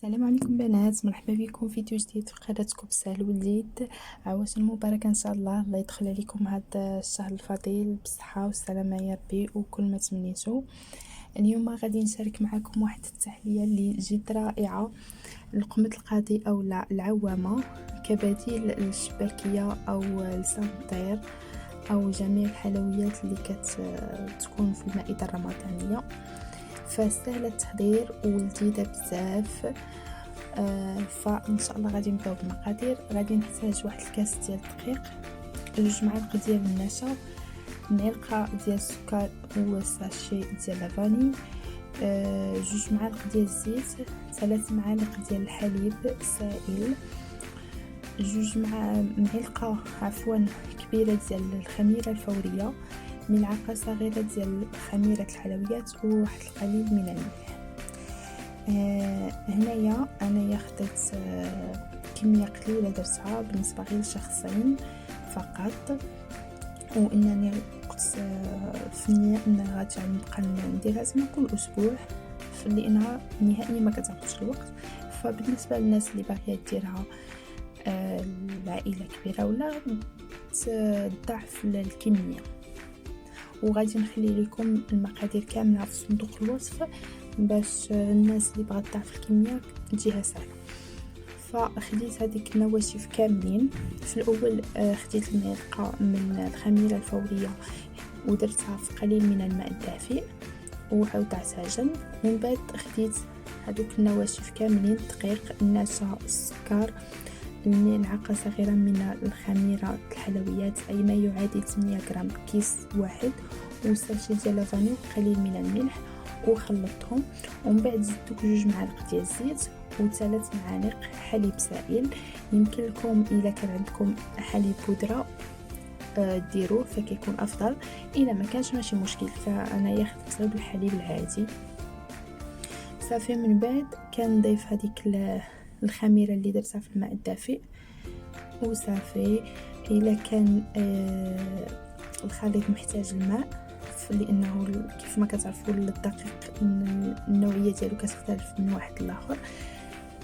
السلام عليكم بنات، مرحبا بكم في فيديو جديد في قناتكم سهل وليد. عواشر مباركة ان شاء الله يدخل عليكم هذا الشهر الفضيل بالصحة والسلامة يا ربي وكل ما تمنيتو. اليوم غادي نشارك معكم واحد التحلية اللي جد رائعة لقمة القاضي او العوامة كبديل للشباكية او السانتير او جميع الحلويات اللي كتكون في المائدة الرمضانية. فسهلة التحضير ولذيذة بزاف. فان شاء الله غادي نبداو بالمقادير. غادي نحتاج واحد الكاس ديال الدقيق، 2 معالق ديال النشا، معلقه ديال السكر وساشي ديال لافاني، 2 معالق ديال الزيت، 3 معالق ديال الحليب سائل، 2 معلقه كبيره ديال الخميره الفوريه، ملعقه صغيره ديال خميره الحلويات وواحد القليل من الملح. هنايا انايا خديت كميه قليله درتها بالنسبه غير لشخصين فقط، وانني قلت في النيه ان غادي نبقى نديرها زعما كل اسبوع لانها نهائيا ما كتاخذش الوقت. فبالنسبه للناس اللي باغيه ديرها العائله كبيره ولا تضاعف الكميه، وغادي نخلي لكم المقادير كامله في صندوق الوصف باش الناس اللي بغات تضاعف الكميه تجيها سهله. فخديت هذيك النواشف كاملين. في الاول خديت المعلقه من الخميره الفوريه ودرتها في قليل من الماء الدافئ وحوضتها جنب، ومن بعد خديت هذوك النواشف كاملين، الدقيق، النشا، السكر، ملعقه صغيره من الخميره الحلويات اي ما يعادل 8 غرام كيس واحد، وساشي ديال لافاني وقليل من الملح، وخلطتهم. ومن بعد زدت 2 معالق ديال الزيت و3 معالق حليب سائل. يمكن لكم الا كان عندكم حليب بودره ديروه فكيكون افضل، الا ما كانش ماشي مشكل، فانا خديت غير بالحليب العادي. صافي من بعد كنضيف هذيك الخميره اللي درتها في الماء الدافئ وصافي. الا كان الخليط محتاج الماء لانه كيف ما كتعرفوا الدقيق النوعيه ديالو كتختلف من واحد لاخر،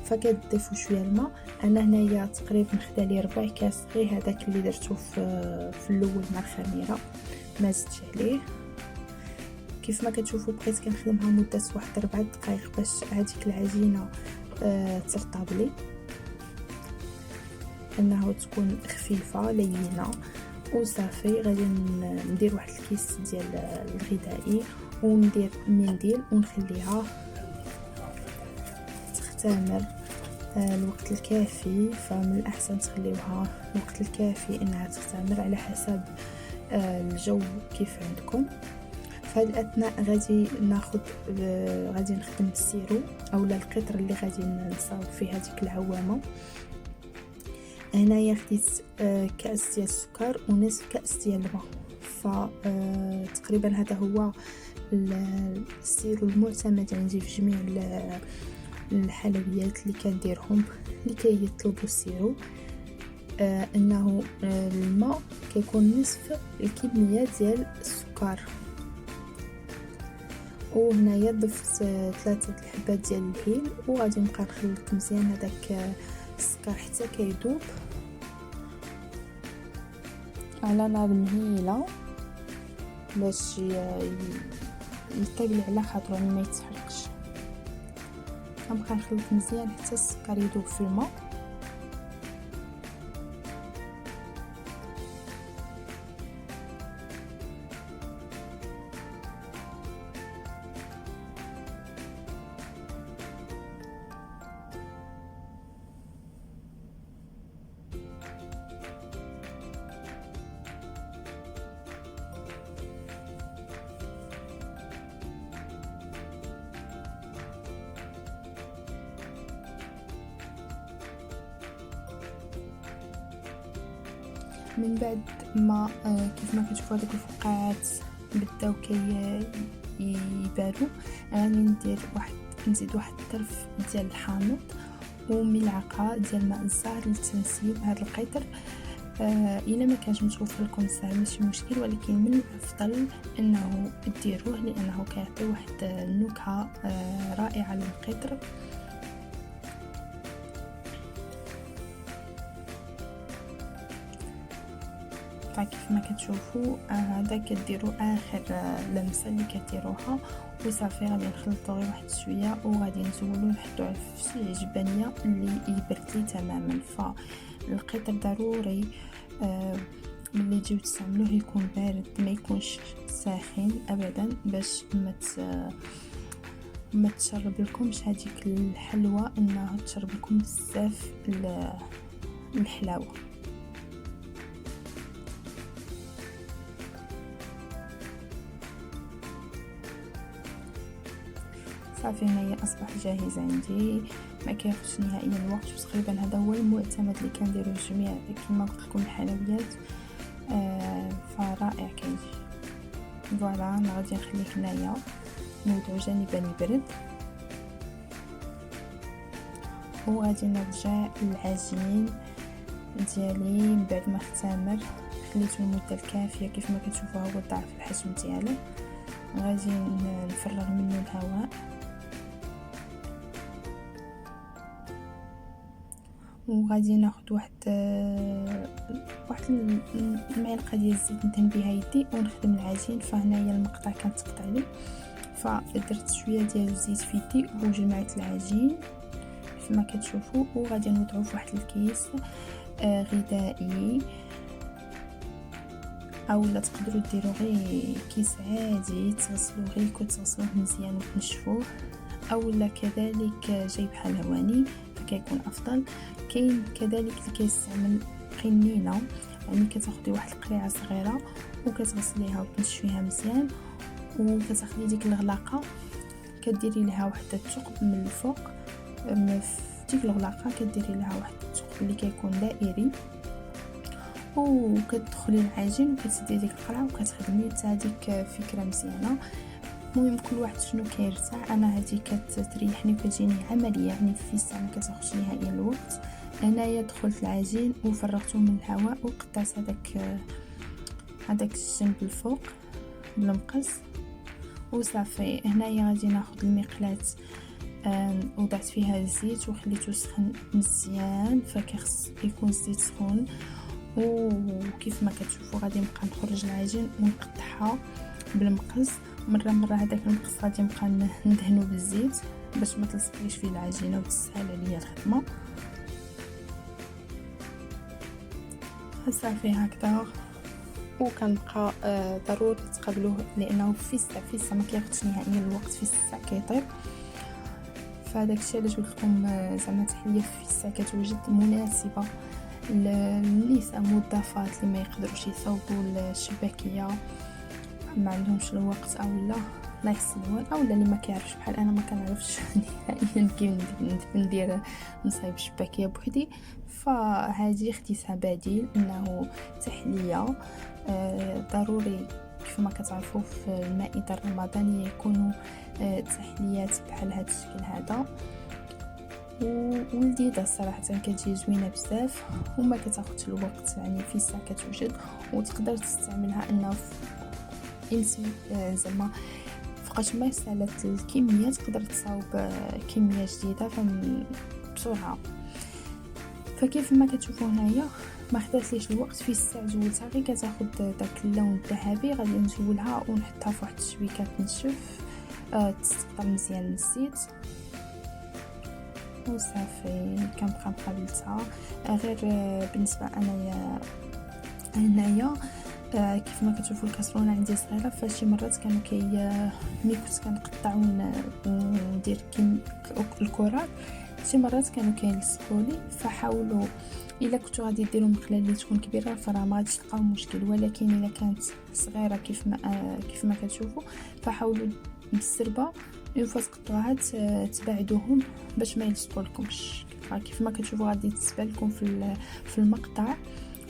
فكتضيفوا شويه الماء. انا هنايا تقريبا خدا لي 4 كاس غير هذاك اللي درتو في الاول مع الخميره، ما زدتش عليه. كيف ما كتشوفوا بقيت كنخدمها مده واحد 4 دقائق باش هذيك العجينه ترطب لي، انها تكون خفيفه لينه. وصافي غادي ندير واحد الكيس ديال الغذائي وندير منديل ونخليها تختمر الوقت الكافي. فمن الاحسن تخليوها الوقت الكافي انها تختمر على حسب الجو كيف عندكم. في هذه الاثناء غادي نخدم السيرو اولا القطر اللي غادي نصاوب فيه هذيك العوامه. هنايا خديت كاس ديال السكر ونصف كاس ديال الماء. فتقريبا هذا هو السيرو المعتمد عندي في جميع الحلويات اللي كنديرهم لكي يطلبوا السيرو، انه الماء كيكون نصف الكميه ديال السكر. وهنايا ضفت 3 الحبات ديال الهيل وغادي نبقى نخلط مزيان هذاك السكر حتى كيذوب على نار مهيله باش يطيب على خاطرو ما يتحرقش. كنبقى نخلط مزيان حتى السكر يذوب في الماء. من بعد ما كيف ما كتشوفوا هذوك الفقاعات بداو يبانوا، غادي نزيد واحد الطرف ديال الحامض وملعقه ديال ماء الزهر لتنسيب هذا القطر. الا ما كانش متوفر لكم الزهر ماشي مشكل، ولكن من الافضل انه ديروه لانه كيعطي واحد النكهه رائعه للقطر. فكيف ما كتشوفوا هذا كديروا اخر لمسه اللي كديروها وصافي. غادي نخلطوا غير واحد شويه وغادي نزولوا نحطوه في شي عجبانيه اللي يبرد لي تماما. فالقطر ضروري ملي تجيو تستعملوه يكون بارد، ما يكونش ساخن ابدا، باش ما تشرب لكمش هذيك الحلوى انها تشرب لكم بزاف الحلاوه. صافي هنايا اصبح جاهز عندي، ما كياخذش نهائيا الوقت، وتقريبا هذا هو المعتمد اللي كنديروا جميع كما قلت لكم الحلويات. فرائع كيجي. فوالا انا غادي نخليه هنايا نوضعو جانبا يبرد، وغادي نرجع للعجين ديالي من بعد ما اختمر. خليته المده الكافيه كيف ما كتشوفوا هو ضاعف الحجم ديالو. غادي نفرغ منه الهواء وغادي ناخذ واحد المعلقه ديال الزيت ندهن بها يدي ونخدم العجين. فهنايا المقطع كان تقطع لي، فدرت شويه ديال الزيت في يدي وجمعت العجين كما كتشوفوا، وغادي نوضعوه في واحد الكيس غذائي، او لا تقدروا ديروا غير كيس عادي تغسلوه غير تغسلوه مزيان وتنشفوه، او لا كذلك جاي بحال هواني فكيكون افضل. كاين كذلك اللي كيستعمل قنينه، يعني كتاخدي واحد القريعه صغيره وكتغسليها وتنشفيها مزيان، وكتاخدي ديك الغلاقه كديري لها واحد الثقب من الفوق. في ديك الغلاقه كديري لها واحد الثقب اللي كيكون دائري، وكتدخلي العجين وكتسدي ديك القرعه وكتخدمي حتى هذيك فكره مزيانه. المهم كل واحد شنو كيرتاح. انا هذه كتريحني وكتجيني عمليه، يعني في الساعه ما كتاخذش نهائيا الوقت. هنايا دخلت العجين وفرغته من الهواء وقطعت هذاك الجنب الفوق بالمقص وصافي. هنايا غادي ناخذ المقلاة، وضعت فيها الزيت وخليته سخن مزيان، فكيخص يكون الزيت سخون. وكيف ما كتشوفوا غادي نبقى نخرج العجين ونقطعها بالمقص مره هذاك المقص غادي نبقى ندهنه بالزيت باش ما تلصقليش فيه العجينه وتسهل عليا الخدمه. صافي هكذا، وكنبقى ضروري تقبلوه لانه في الساعه ما كياخذش نهائيا الوقت، في الساعه كيطيب. فهذاك الشيء علاش قلت لكم زعما تحليه في الساعه كتوجد مناسبه للنساء موظفات اللي ما يقدروش يصوبوا الشباكيه، ما عندهمش الوقت، او لا لا يحسنون، او لا اللي ما كيعرفش بحال انا ما كنعرفش نهائيا كيف ندير نصايب الشباكيه بوحدي. فهذه اختيسها بديل انه تحليه ضروري. كيف ما كتعرفوا في المائده الرمضانيه يكونوا تحليات بحال هذا الشكل هذا، ولذيذه صراحه، كتجي زوينه بزاف وما كتاخذش الوقت، يعني في الساعه كتوجد وتقدر تستعملها انه يمشي زعما فوقاش ما سالت الكميه تقدر تصاوب كميه جديده بسرعه. فكيف ما كتشوفوا هنايا ما خداتليش الوقت، في الساعه زولتها غير كتاخذ داك اللون الذهبي. غادي نزولها ونحطها في واحد الشبيكه تنشف تستقطر مزيان من الزيت وصافي. كنبقى مقابلتها غير بالنسبه انايا هنايا كيف ما كتشوفوا الكاسرونه عندي صغيره، فشي مرات كانوا ملي كنت كنقطع وندير الكرات شي مرات كانوا كيلصقوا لي. فحاولوا الا كنتو غادي ديروا مقله اللي تكون كبيره فراه ما غاديش تلقاو مشكل، ولكن الا كانت صغيره كيف ما كتشوفوا فحاولوا بالسربه اون فوا تقطعوها تبعدوهم باش ما يلصقوا لكمش. كيف ما كتشوفوا غادي تسبع لكم في المقطع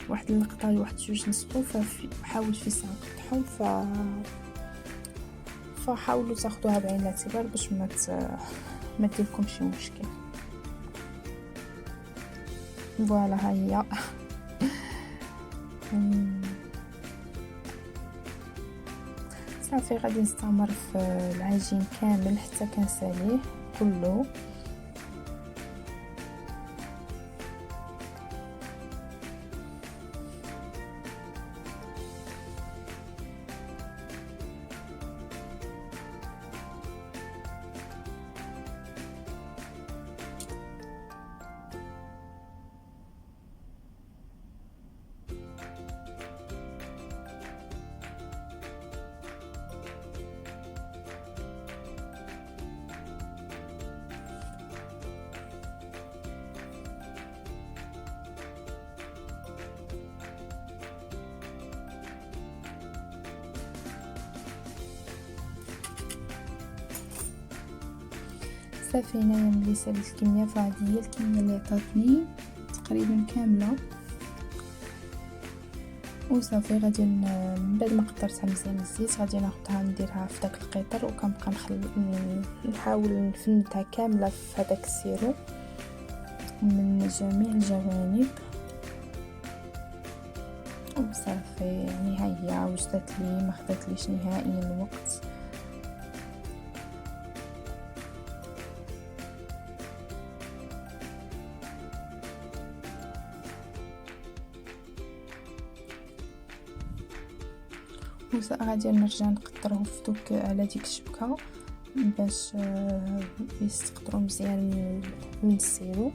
واحد اللقطه واحد جوج نسقوا، فحاولوا في الساعه تقطعوا فحاولوا تاخذوها بعين الاعتبار باش ما ديرلكم شي مشكل. فوالا ها هي صافي. غادي نستمر في العجين كامل حتى كنساليه كله. صافي هنايا ملي ساليت الكميه فهذه هي الكميه اللي عطاتني تقريبا كامله. وصافي غادي من بعد ما قطرتها مزيان الزيت غادي ناخذها نديرها في داك القطر، وكنبقى نحاول نفندها كامله في هذاك السيرو من جميع الجوانب. وصافي يعني ها هي وجدت لي، ما خداتليش نهائيا الوقت. غادي نرجع نقطره في دوك على ديك الشبكه باش يستقطروا مزيان من السيرو.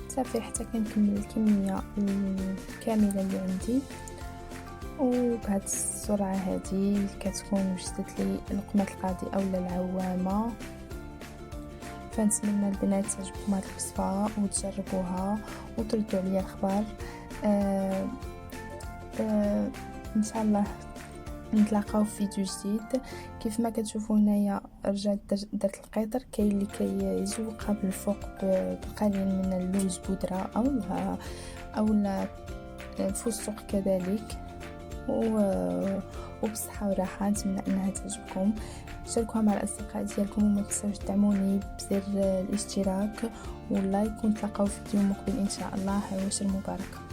صافي حتى كنكمل الكميه الكامله اللي عندي. وبهاد السرعه هذه كتكون وجدت لي لقمه القاضي اولا العوامه. فنتمنى البنات تعجبكم هاد الوصفه وتجربوها وتردوا عليا الخبر. ان شاء الله نتلاقاو في فيديو جديد. كيف ما كتشوفوا هنايا رجعت درت القطر، كاين اللي كيزوقها بالفوق بقليل من اللوز بودره او الفستق كذلك. وبصحه وراحه. نتمنى انها تعجبكم. شاركوها مع الاصدقاء ديالكم وما تنساوش تدعموني بزر الاشتراك واللايك، ونتلاقاو في فيديو مقبل ان شاء الله. عواشر مباركه.